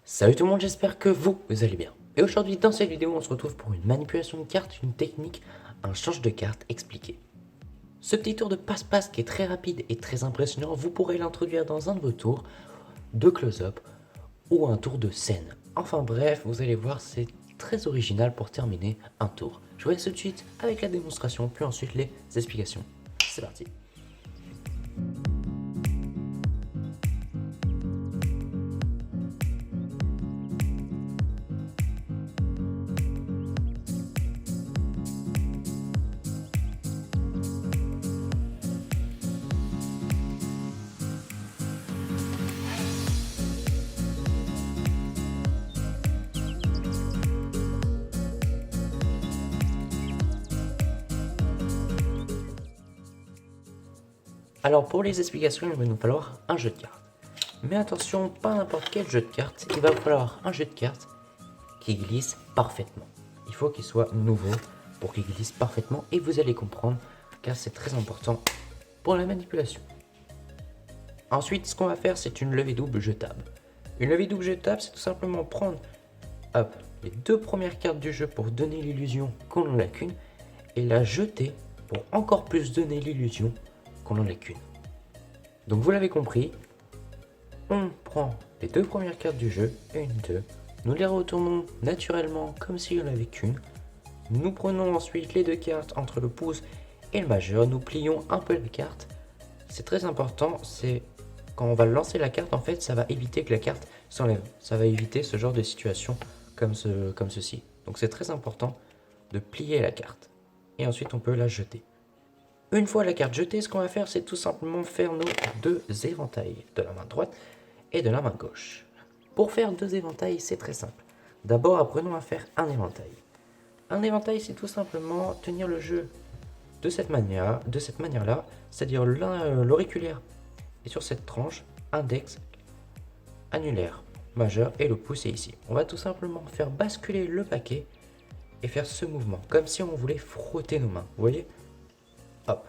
Salut tout le monde, j'espère que vous allez bien. Et aujourd'hui dans cette vidéo on se retrouve pour une manipulation de cartes, une technique, un change de carte expliqué. Ce petit tour de passe-passe qui est très rapide et très impressionnant, vous pourrez l'introduire dans un de vos tours de close-up ou un tour de scène. Enfin bref, vous allez voir, c'est très original pour terminer un tour. Je vous laisse tout de suite avec la démonstration, puis ensuite les explications. C'est parti. Alors pour les explications, il va nous falloir un jeu de cartes. Mais attention, pas n'importe quel jeu de cartes, il va vous falloir un jeu de cartes qui glisse parfaitement. Il faut qu'il soit nouveau pour qu'il glisse parfaitement et vous allez comprendre car c'est très important pour la manipulation. Ensuite, ce qu'on va faire, c'est une levée double jetable. Une levée double jetable, c'est tout simplement prendre les deux premières cartes du jeu pour donner l'illusion qu'on n'en a qu'une et la jeter pour encore plus donner l'illusion qu'on n'en a qu'une. Donc vous l'avez compris, on prend les deux premières cartes du jeu, une, deux, nous les retournons naturellement comme si on n'avait qu'une. Nous prenons ensuite les deux cartes entre le pouce et le majeur, nous plions un peu la carte. C'est très important, c'est quand on va lancer la carte, en fait, ça va éviter que la carte s'enlève. Ça va éviter ce genre de situation comme ceci. Donc c'est très important de plier la carte. Et ensuite, on peut la jeter. Une fois la carte jetée, ce qu'on va faire, c'est tout simplement faire nos deux éventails de la main droite et de la main gauche. Pour faire deux éventails, c'est très simple. D'abord, apprenons à faire un éventail. Un éventail, c'est tout simplement tenir le jeu de cette manière-là, c'est-à-dire l'auriculaire est sur cette tranche, index, annulaire, majeur et le pouce est ici. On va tout simplement faire basculer le paquet et faire ce mouvement, comme si on voulait frotter nos mains. Vous voyez ? Hop.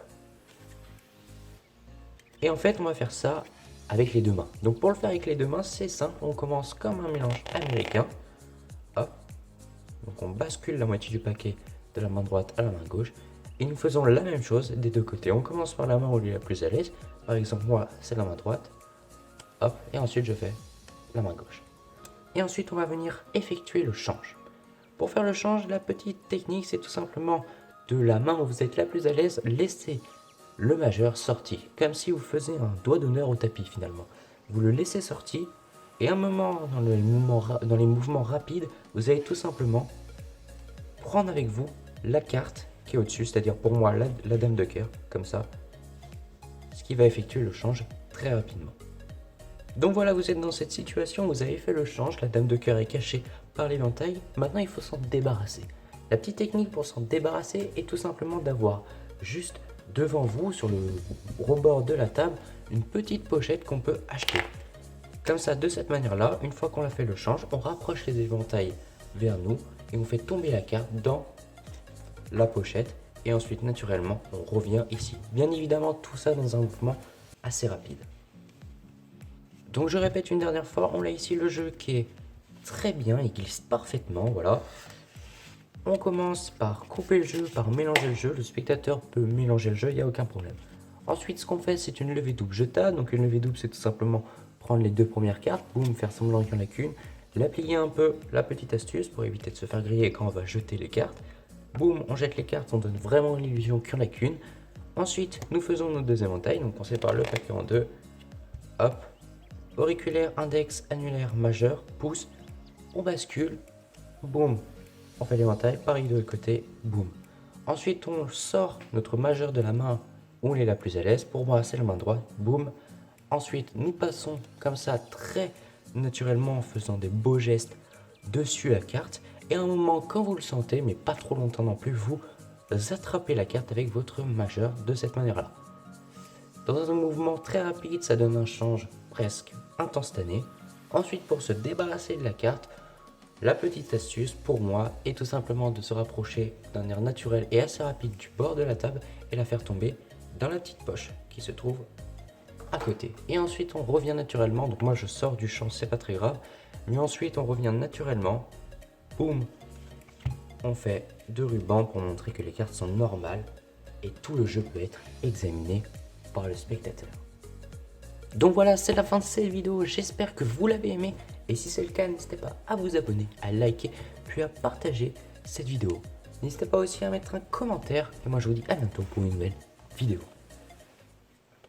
Et en fait, on va faire ça avec les deux mains. Donc pour le faire avec les deux mains, c'est simple. On commence comme un mélange américain. Hop. Donc on bascule la moitié du paquet de la main droite à la main gauche. Et nous faisons la même chose des deux côtés. On commence par la main où il est la plus à l'aise. Par exemple, moi, c'est la main droite. Hop. Et ensuite, je fais la main gauche. Et ensuite, on va venir effectuer le change. Pour faire le change, la petite technique, c'est tout simplement de la main où vous êtes la plus à l'aise, laisser le majeur sorti, comme si vous faisiez un doigt d'honneur au tapis finalement. Vous le laissez sorti et un moment dans les mouvements rapides, vous allez tout simplement prendre avec vous la carte qui est au-dessus, c'est-à-dire pour moi la dame de cœur, comme ça, ce qui va effectuer le change très rapidement. Donc voilà, vous êtes dans cette situation, vous avez fait le change, la dame de cœur est cachée par l'éventail, maintenant il faut s'en débarrasser. La petite technique pour s'en débarrasser est tout simplement d'avoir juste devant vous, sur le rebord de la table, une petite pochette qu'on peut acheter. Comme ça, de cette manière-là, une fois qu'on a fait le change, on rapproche les éventails vers nous et on fait tomber la carte dans la pochette. Et ensuite, naturellement, on revient ici. Bien évidemment, tout ça dans un mouvement assez rapide. Donc je répète une dernière fois, on a ici le jeu qui est très bien, il glisse parfaitement, voilà. On commence par couper le jeu, par mélanger le jeu. Le spectateur peut mélanger le jeu, il n'y a aucun problème. Ensuite, ce qu'on fait, c'est une levée double jetable. Donc une levée double, c'est tout simplement prendre les deux premières cartes, boum, faire semblant qu'il n'y en a qu'une, la plier un peu, la petite astuce pour éviter de se faire griller quand on va jeter les cartes. Boum, on jette les cartes, on donne vraiment l'illusion qu'il n'y en a qu'une. Ensuite, nous faisons nos deux éventails. Donc on sépare le paquet en deux. Hop, auriculaire, index, annulaire, majeur, pouce. On bascule, boum. On fait l'éventail, pareil de l'autre côté, boum. Ensuite, on sort notre majeur de la main où on est la plus à l'aise. Pour moi, c'est la main droite, boum. Ensuite, nous passons comme ça très naturellement en faisant des beaux gestes dessus la carte. Et à un moment, quand vous le sentez, mais pas trop longtemps non plus, vous attrapez la carte avec votre majeur de cette manière-là. Dans un mouvement très rapide, ça donne un change presque instantané. Ensuite, pour se débarrasser de la carte, la petite astuce pour moi est tout simplement de se rapprocher d'un air naturel et assez rapide du bord de la table et la faire tomber dans la petite poche qui se trouve à côté. Et ensuite on revient naturellement, donc moi je sors du champ, c'est pas très grave. Mais ensuite on revient naturellement, boum, on fait 2 rubans pour montrer que les cartes sont normales et tout le jeu peut être examiné par le spectateur. Donc voilà, c'est la fin de cette vidéo, j'espère que vous l'avez aimé. Et si c'est le cas, n'hésitez pas à vous abonner, à liker, puis à partager cette vidéo. N'hésitez pas aussi à mettre un commentaire. Et moi je vous dis à bientôt pour une nouvelle vidéo.